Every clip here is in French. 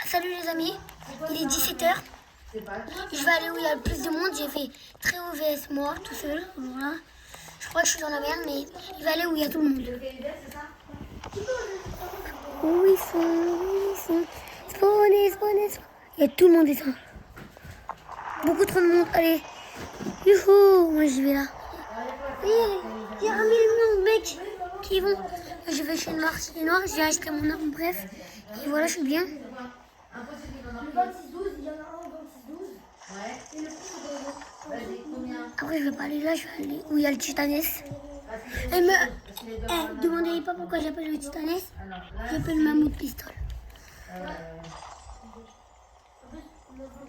Salut les amis, il est 17h. Je vais aller où il y a le plus de monde. J'ai fait très haut VS moi, tout seul. Voilà. Je crois que je suis dans la merde, mais il va aller où il y a tout le monde. Où ils sont. Spawnez. Il y a tout le monde descend. Beaucoup trop de monde, allez. Youhou, moi j'y vais là. Il y a 1 million de mecs qui vont. Je vais chez Noir, j'ai acheté mon arme, bref. Et voilà, je suis bien. Le 26-12, il y en a un au 26-12. Ouais. Et le prix, c'est vas-y, combien? Après, je vais pas aller là, je vais aller où il y a le Titanès. Demandez pas pourquoi j'appelle le Titanès. J'appelle Mammouth Pistol.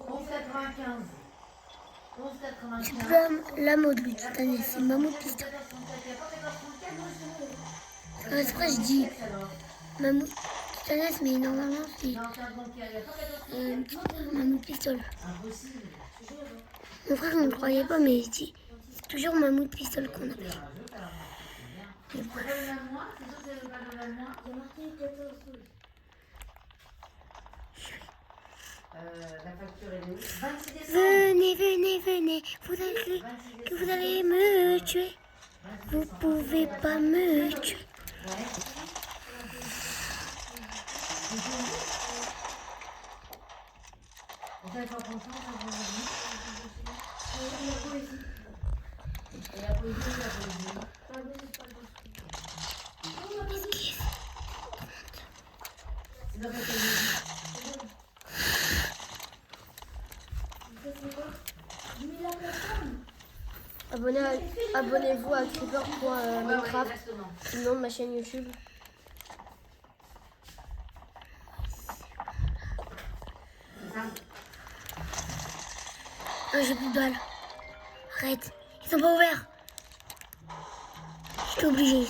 11,95. C'est plus la mode, le Titanès, c'est Mammouth Pistol. C'est vrai, je dis Mammouth Titanès, mais normalement, c'est Mammouth Pistol. Mon frère ne me croyait pas, mais c'est toujours Mammouth Pistol qu'on appelle. Et bref. Venez, vous allez me tuer. Vous pouvez pas me tuer. Abonnez-vous à Creeper.minecraft, le nom de ma chaîne YouTube. Non, j'ai plus de balles. Arrête, ils sont pas ouverts. J'étais obligée.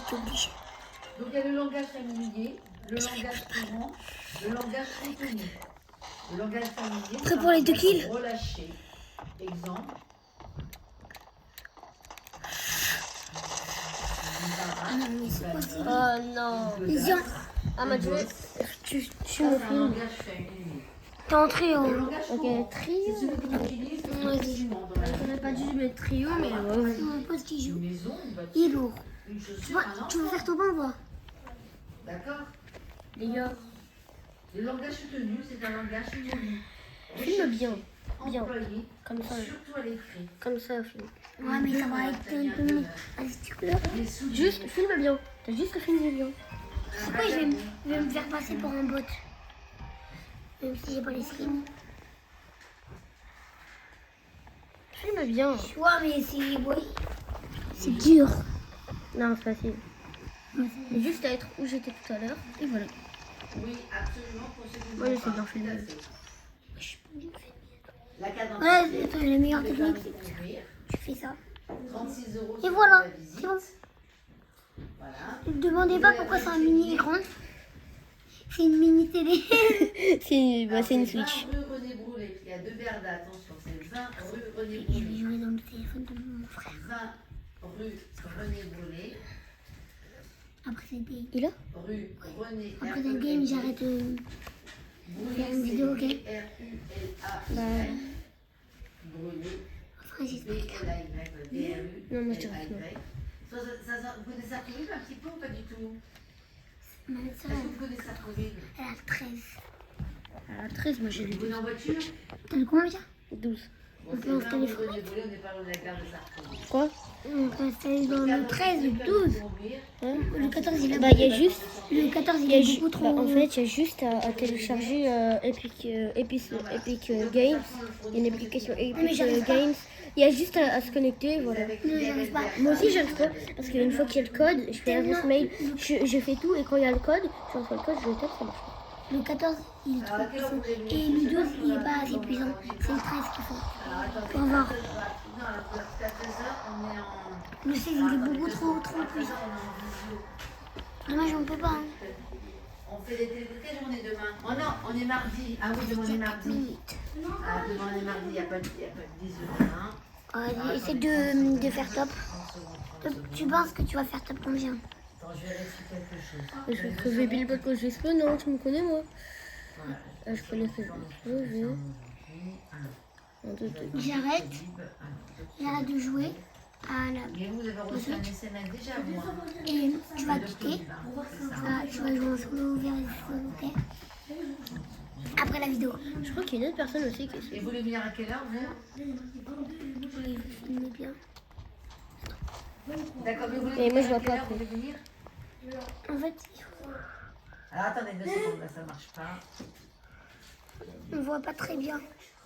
Donc il y a le langage familier, le langage courant, le langage contenu. Le langage familier, Prêt pour les 2 kills? Relâché. Exemple. Non, mais c'est quoi ça? Oh non. Viens, Ah, ma Dieu. Tu Ça, me c'est un filmes. langage familier. t'es entré en. Le langage courant, Ok, trio. c'est celui qu'on utilise quotidiennement dans la Je n'aurais pas dû mettre trio, mais C'est mon pote qui une joue. maison, une voiture, Il est lourd. une chaussure, un Tu veux enfant. faire ton bain, toi? D'accord. les gars, Le langage soutenu, c'est un langage immobile. filme bien. Bien. Employé, Comme ça, surtout à l'écrit. comme ça, filme. Ouais, mais ça va être un peu mieux. Allez, si tu peux. Les sous Juste, filme bien. T'as juste à filmer bien. Pourquoi je vais me faire passer pour un bot? Même si j'ai pas les skins. Filme bien. Ouais, mais c'est. Ouais. C'est dur. Non, c'est facile. Mais juste à être où j'étais tout à l'heure. Et voilà. Oui, absolument, pour ceux qui Moi, n'ont je sais pas. bien filmer. Je suis pas du fait. La cadence. Ouais, attends, la meilleure Le technique, permis de conduire, tu fais ça. 36 € Et sur voilà, la visite. c'est bon. Voilà. Ne me demandez pas pourquoi c'est un mini écran. C'est une mini télé. C'est une Alors, Switch. 20 rue René Broulet. Il y a 2 verres attention, c'est 20 rue René Je vais Broulet. jouer dans le téléphone de mon frère. 20 rue René Broulet. Après cette game. Il a Rue René Après cette game, j'arrête de faire une vidéo, ok? Bah, Brûlé. Enfin, j'espère. non, moi je dirais non. Vous connaissez Sarkozy un petit peu ou pas du tout? Ma Est-ce soeur, que vous connaissez Sarkozy? elle a 13. À la 13, moi j'ai Vous le venez en voiture? T'as le combien? 12. Bon, c'est 20 rue René Broulet, on n'est pas loin de la gare de Sarkozy. Quoi On reste allé dans le 13, le 12. Hein Le 14, il a Bah, il y a juste. Le 14, Il il y a est beaucoup trop. en fait, il y a juste à télécharger Epic Games. Il y a une application mais Epic j'arrive pas. Games. Il y a juste à se connecter, voilà. Non, j'arrive pas. Moi aussi, j'arrive pas. Parce qu'une fois qu'il y a le code, je fais l'adresse mail, je fais tout. Et quand il y a le code, je reçois le code, je le tape, ça marche pas. Le 14, il est trop puissant. Et le 12, il est pas assez puissant. C'est le 13 qu'il faut. Pour voir. Le 16, il est beaucoup trop puissant. Dommage, on peut pas. Hein. On fait des télé. Quelle journée demain? Oh non, on est mardi. Ah oui, demain on est mardi. Ah, demain on est mardi, il n'y a pas de 10 demain. Essaie de faire top. Tu penses que tu vas faire top combien? Attends, je vérifie quelque chose. Je vais crever Bill parce que j'ai spawn, non, tu me connais moi. Je connais que je veux. 1, 2, 2. J'arrête de jouer à la... Mais vous avez reçu un SMS déjà, vous. Hein. Et tu vas quitter. C'est ça. Tu vas jouer en solo vers les volontaires. Après la vidéo. Je crois qu'il y a une autre personne aussi qui est Et vous voulez venir à quelle heure, vous? Oui, je filme bien. D'accord, mais vous voulez Et moi, venir je à vois quelle pas heure, vous voulez venir? En fait, il faut... Alors attendez 2 secondes, là ça marche pas. on voit pas très bien.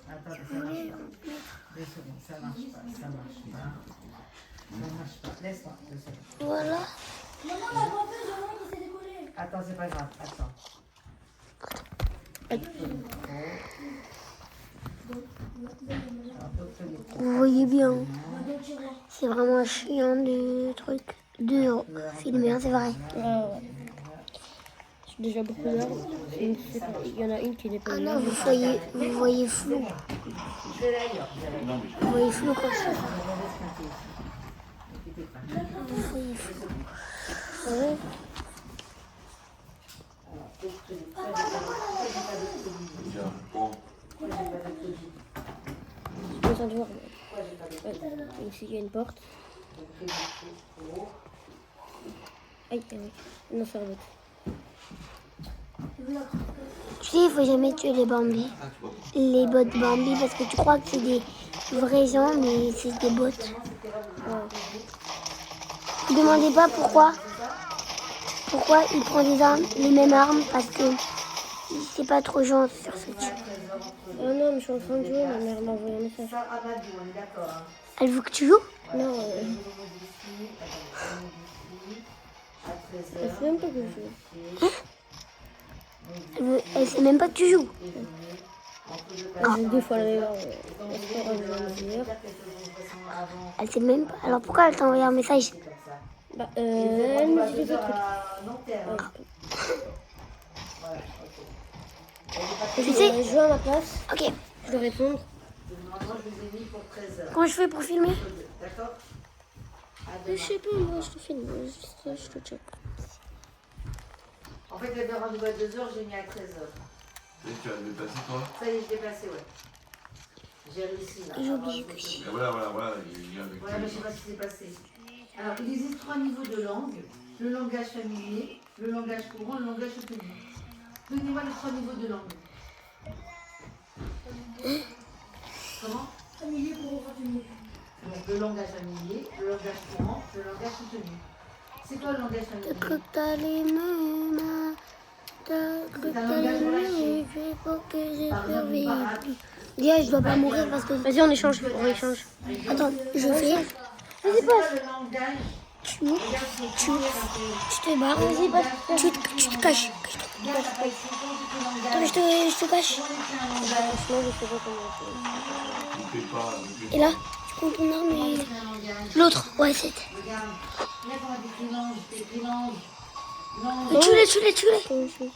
Attendez, Vous ça marche voulez, pas. on peut mettre... 2 secondes, ça marche pas, ça marche pas. Ça marche pas. Laisse-moi 2 secondes. Voilà. Attends, c'est pas grave, attends. Vous voyez bien. C'est vraiment chiant de truc. De filmer, hein, c'est vrai. J'ai déjà beaucoup d'heures. Il y en a une qui n'est pas Ah là. non, vous voyez flou. Je vais d'ailleurs. Vous voyez flou quand je... N'inquiétez pas. Vous voyez flou. Ouais. Je peux s'en voir. Ici, il y a une porte. Aïe, aïe. Non, c'est un autre. Tu sais, il faut jamais tuer les Bambi. Les bots Bambi parce que tu crois que c'est des vrais gens, mais c'est des bots. Ne demandez pas pourquoi. Pourquoi il prend des armes, les mêmes armes, parce que c'est pas trop gentil sur ce jeu. Oh non, mais je suis en train de jouer, ma mère m'a envoyé un message. Ça, Amadou, on est d'accord. Hein. Elle veut que tu joues? Non, À elle 13h. sait même pas que je joue. Elle sait même pas que tu joues. Elle joue 2 fois la meilleure. Elle joue la meilleure. Elle sait même pas. Alors pourquoi elle t'a envoyé un message? Bah, elle me dit des trucs. Tu sais? Elle joue à ma place, Ok. je dois répondre. Normalement, je vous ai mis pour 13h. Comment je fais pour filmer? D'accord? Je sais pas, moi je te filme, je te check. En fait, il y avait rendez-vous à 2h, j'ai mis à 13h. Et tu as déplacé toi? Ça y est, je l'ai passé, ouais. J'ai réussi là. J'ai oublié. Et voilà, il vient avec Ouais, mais je sais pas ce qui s'est passé. Alors, il existe 3 niveaux de langue. Le langage familier, le langage courant, le langage soutenu. Donnez-moi les 3 niveaux de langue. Comment? Familier, courant, soutenu. Donc, le langage familier, le langage courant, le langage soutenu. C'est quoi le langage T'as cru familier? que t'allais me... T'as cru que t'allais me... Je faut que j'ai survécu. Déjà, je dois pas mourir parce que... Vas-y, on échange, on échange. Attends, je fais... Vas-y, passe. Le langage. Tu te barres. Vas-y, passe. Tu te caches. Regarde, t'as pas écrit quand Attends, tu langage. je te cache. Franchement, je sais pas comment. Ne fais pas. Et là, tu prends ton arme et... L'autre, ouais, c'est... Regarde. Regarde comment t'écris langue. T'écris langue. Langue. Tue-les.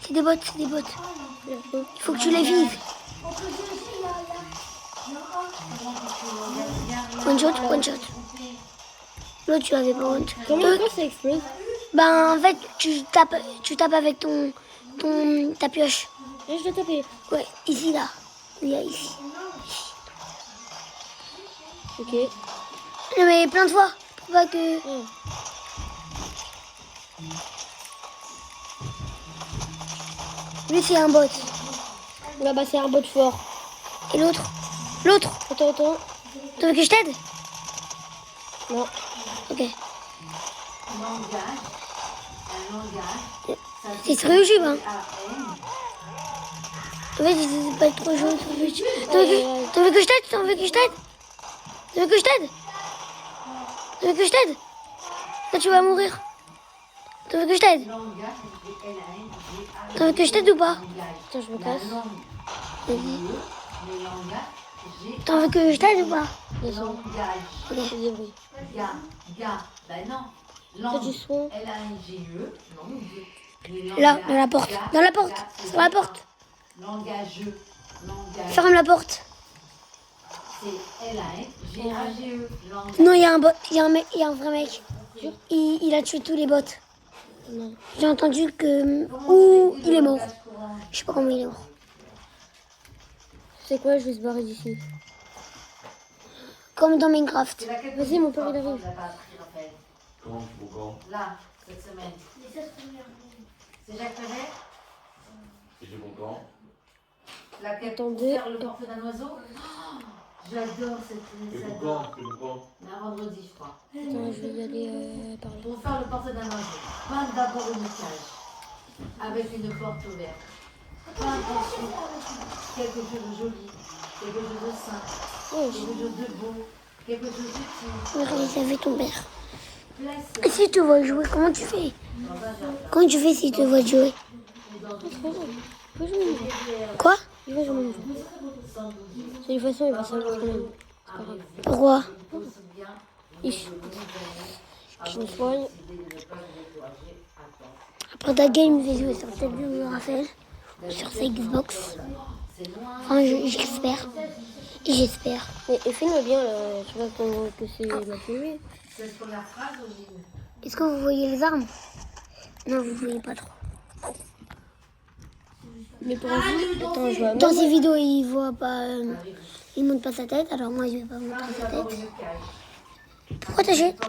C'est des bots. Il faut que tu les vives. One shot. L'autre, tu l'avais pas one shot. Comment ça explose? Ben, en fait, tu tapes avec ta pioche. Je dois taper. Ouais, ici, là. Il y a ici. Ok. Non, mais plein de fois. Pour pas que... Lui, c'est un bot. Là, bah, c'est un bot fort. Et l'autre? Attends. Tu veux que je t'aide? Non. Ok. Langage. Un langage. C'est sérieux, Jules, hein? A-N. En fait, c'est pas trop chaud. Tu veux que je t'aide? Là, tu vas mourir. Tu veux que je t'aide? Langage, c'est L-A-N-G-A. Tu veux que je t'aide ou pas? Attends, je me casse. Vas-y. Le langage, G. T'en veux que je t'aide ou pas? Langage. Ok, c'est des bruits. Ga. Ben non. Fais du Langue. son. L-A-N-G-E. Langue. Là, dans la porte. Sur la porte. Langageux. Langage. Ferme la porte. C'est L-A-N-G-A-G-E. Langage. Non, il y a un bot. Il y a un vrai mec. Il a tué tous les bots. Non. J'ai entendu que... Ouh, il est mort. Je sais pas comment il est mort. C'est quoi, je vais se barrer d'ici. Comme dans Minecraft. C'est laquelle Vas-y, mon père, il porte, arrive. on l'a pas appris, Raphaël. Comment tu fais quand? Là, cette semaine. C'est Jacques Perret. Et tu pour quand? Laquelle Attendez. pour faire le portrait d'un oiseau. Oh, j'adore cette Et pour j'adore. quand? C'est pour quand? Mais un vendredi, je crois. Attends, je vais y aller par là. Pour faire le portrait d'un oiseau, peindre d'abord une cage avec une porte ouverte. Peindre ensuite quelque chose de joli, quelque chose de simple, Ouais, quelque chose de beau, quelque chose d'utile. Regarde, ça fait ton père. Place Et si tu vois jouer, comment tu fais? Comment tu fais si tu vois jouer? il va jouer. Quoi? Il va jouer. De toute façon, il va savoir quand même. C'est pas grave. Pourquoi? Ich. Je me soigne. Après ta game, je vais jouer sur cette vidéo de Raphaël. Sur sa Xbox. Enfin, j'espère. Et j'espère. Et filme bien, là. Tu vois que c'est mal filmé. C'est la première phrase ou une... Est-ce que vous voyez les armes? Non, vous voyez pas trop. Mais pour vous, attends, je vais Dans ces vidéos, il voit pas. Il monte pas sa tête, alors moi je vais pas montrer sa d'abord tête. une cage. Pourquoi t'achètes?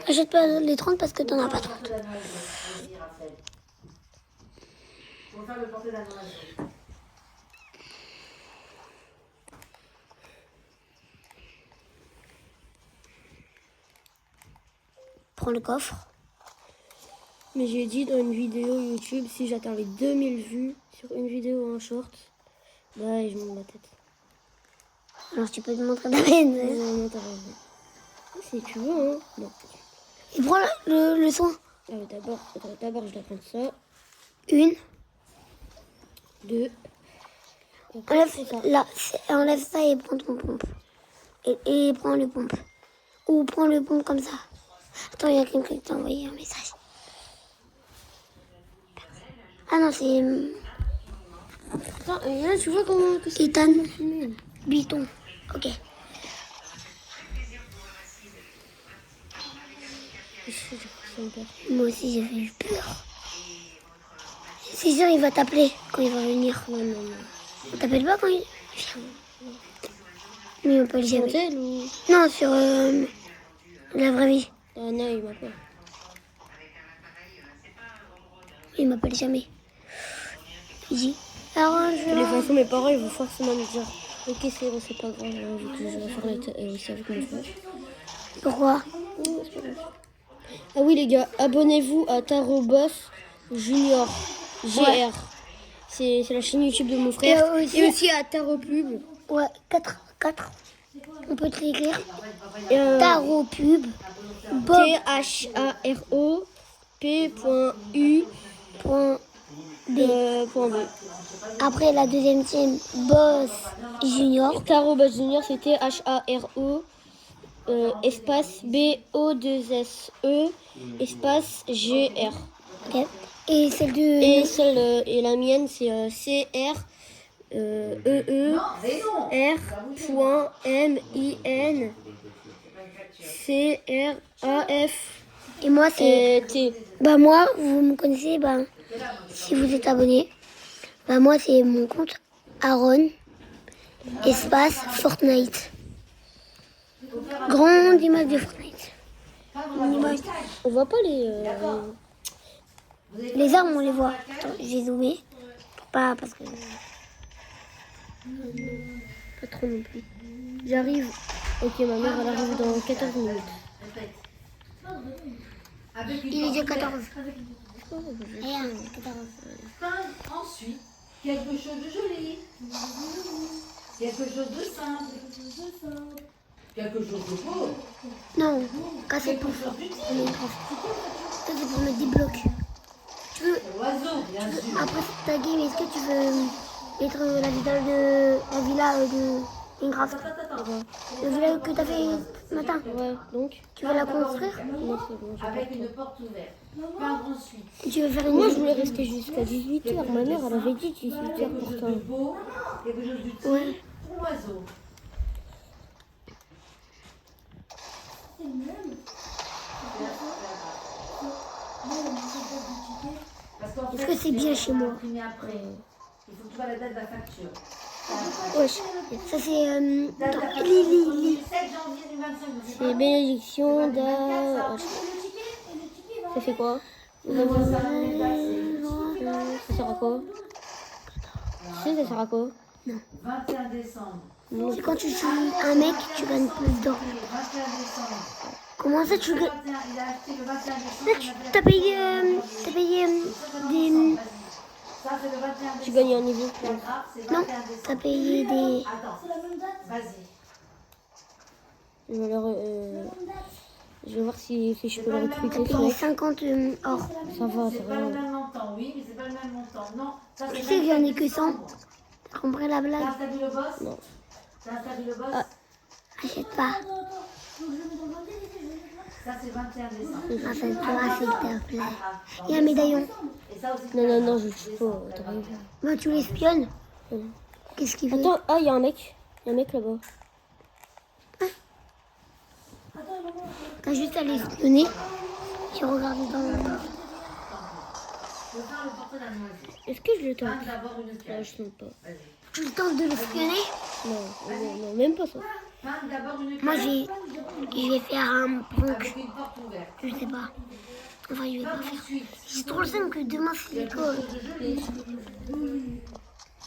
Achète pas les 30 parce que t'en as pas 30. Portrait d'un oiseau, vas-y, Raphaël. Pour faire le portrait d'un oiseau. Prends le coffre. Mais j'ai dit dans une vidéo YouTube, si j'atteins les 2000 vues sur une vidéo ou un short, bah je monte ma tête. Alors tu peux te montrer ta peine. Non, t'as raison. Ah, si tu veux, hein. Non. Et prends le soin. Ah, mais d'abord, je dois prendre ça. Une. 2. Enlève ça et prends ton pompe. Et prends le pompe. Ou prends le pompe comme ça. Attends, il y a quelqu'un qui t'a envoyé un message. Ah non, c'est Attends, et là, tu vois comment que c'est Ethan filmé. Biton. Ok. Moi aussi, j'ai fait peur. C'est sûr, il va t'appeler quand il va venir. Non. Il t'appelle pas quand il vient. Mais il m'appelle jamais. Tel ou... Non, sur la vraie vie. Ah non, il m'appelle. Il m'appelle jamais. Il dit, alors De toute façon, mes parents, ils vont forcément me dire ok, c'est bon, c'est pas grave, vu que je vais faire les aussi avec mon frère. Pourquoi? Non, c'est pas grave. Ah oui, les gars, abonnez-vous à Tarobos Junior GR. Ouais. C'est la chaîne YouTube de mon frère. Et aussi à Taropub. Ouais, 4. On peut te l'écrire. Taro. Tarot pub. Bob. THAROP.U. Point B. Point B. Après la deuxième team, Boss Junior. Tarobos Junior, c'est THARO. Espace BO2SE. Espace GR. Ok. Et celle de. Et la mienne, c'est CR. R.MIN CRAF Et moi, c'est. T. Bah, moi, vous me connaissez, bah, si vous êtes abonné. Bah, moi, c'est mon compte Aaron. Espace Fortnite. Grande image de Fortnite. Une image. On voit pas les. Les armes, on les voit. Attends, j'ai zoomé. Parce que. Pas trop non plus. J'arrive. Ok, ma mère, elle arrive dans 14 minutes. Avec une Il est déjà porte 14. ouverte. Regarde, 14. Peindre ensuite quelque chose de joli, quelque chose de simple, quelque chose de beau, Non, casser quelque tout. chose d'utile. Ça, c'est pour mettre des blocs. Tu veux. L'oiseau, bien sûr. Après ta game, est-ce que tu veux mettre la villa de Minecraft? La villa que t'as fait ce matin? Ouais, donc. Tu veux la construire? Non, c'est bon, j'ai pas Avec le une temps. porte ouverte. Peindre ensuite Tu veux faire une Moi, je voulais rester jusqu'à 18h. Ma mère, elle avait dit 18h quelque chose pourtant. de beau, quelque chose d'utile Ouais. pour l'oiseau. Parce qu'en Est-ce fait, que c'est bien chez moi? imprimé après. Il faut que tu vois la date de la facture. Wesh. Ça c'est Du 7 janvier du 25 C'est bénédiction d'un... Ça fait quoi? Ça sert à quoi? Tu sais, ça sert à quoi? 21 décembre. C'est quand tu tues un mec, tu gagnes plus d'or. 21 décembre. Comment ça tu gagnes? Il a acheté le 21 Là, décembre. t'as payé des... Ça, c'est le 21 décembre. Tu gagnes un niveau. C'est Non, 21 décembre. t'as payé des... Attends, vas-y. Je vais, je vais voir si je peux le recruter. T'as ce payé mec. 50 or. Ça va, C'est ça pas le va. même montant, oui, mais c'est pas le même montant. Non, ça Tu c'est sais que j'en ai que 100. 100. T'as compris la blague? T'as installé le boss? Non. T'as installé le boss? Achète pas. Ça c'est 21 décembre. Achète-toi s'il te plaît. Ah, Il y a un médaillon. et ça aussi. Non, je suis pas. T'as rien vu. Moi, tu l'espionnes. Qu'est-ce qu'il veut? Attends, ah, il y a un mec. Il y a un mec là-bas. T'as juste à l'espionner. Tu regardes dans... Je vais faire le portrait d'un oiseau. Est-ce que je le tente? Peins d'abord une Non, cage. je tente pas. Vas-y. Tu tentes de l'espionner? Non, même pas ça. Peins d'abord une cage. Moi, je vais faire un prank. Avec une porte ouverte. Je sais pas. Enfin, je vais pas Peins faire. ensuite. J'ai trop le seum que demain, c'est l'école. De gelée.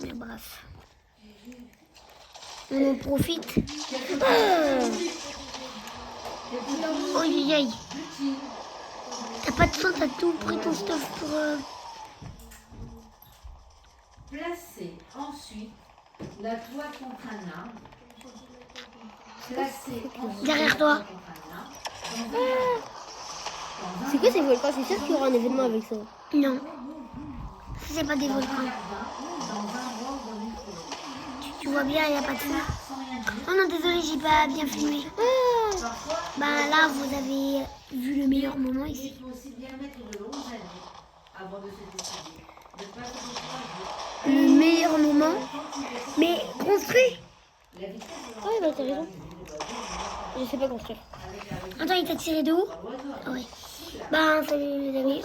Mais bref. On en profite. Ah. Oh, aïe, aïe. T'as pas de sang, t'as tout pris ton stuff pour... Placez ensuite la toile contre un arbre. Placez ensuite Derrière toi. la toile contre un arbre. C'est quoi ces volcans? C'est sûr qu'il y aura un événement avec ça. Non. Ça, c'est pas des Dans un volcans. jardin, dans un bois, dans une forêt. Tu vois bien, il n'y a pas de feu. Sans rien dire. Oh non, désolé, j'ai pas bien filmé. Parfois, Bah là, vous avez vu le meilleur moment ici. il faut aussi bien mettre de longues années avant de se décider. Ne pas se décourager. Le meilleur moment. Mais construit. La vitesse de Ah, bah t'as raison. Je sais pas construire. Attends, il t'a tiré de où? Ah ouais. Bah, salut les amis.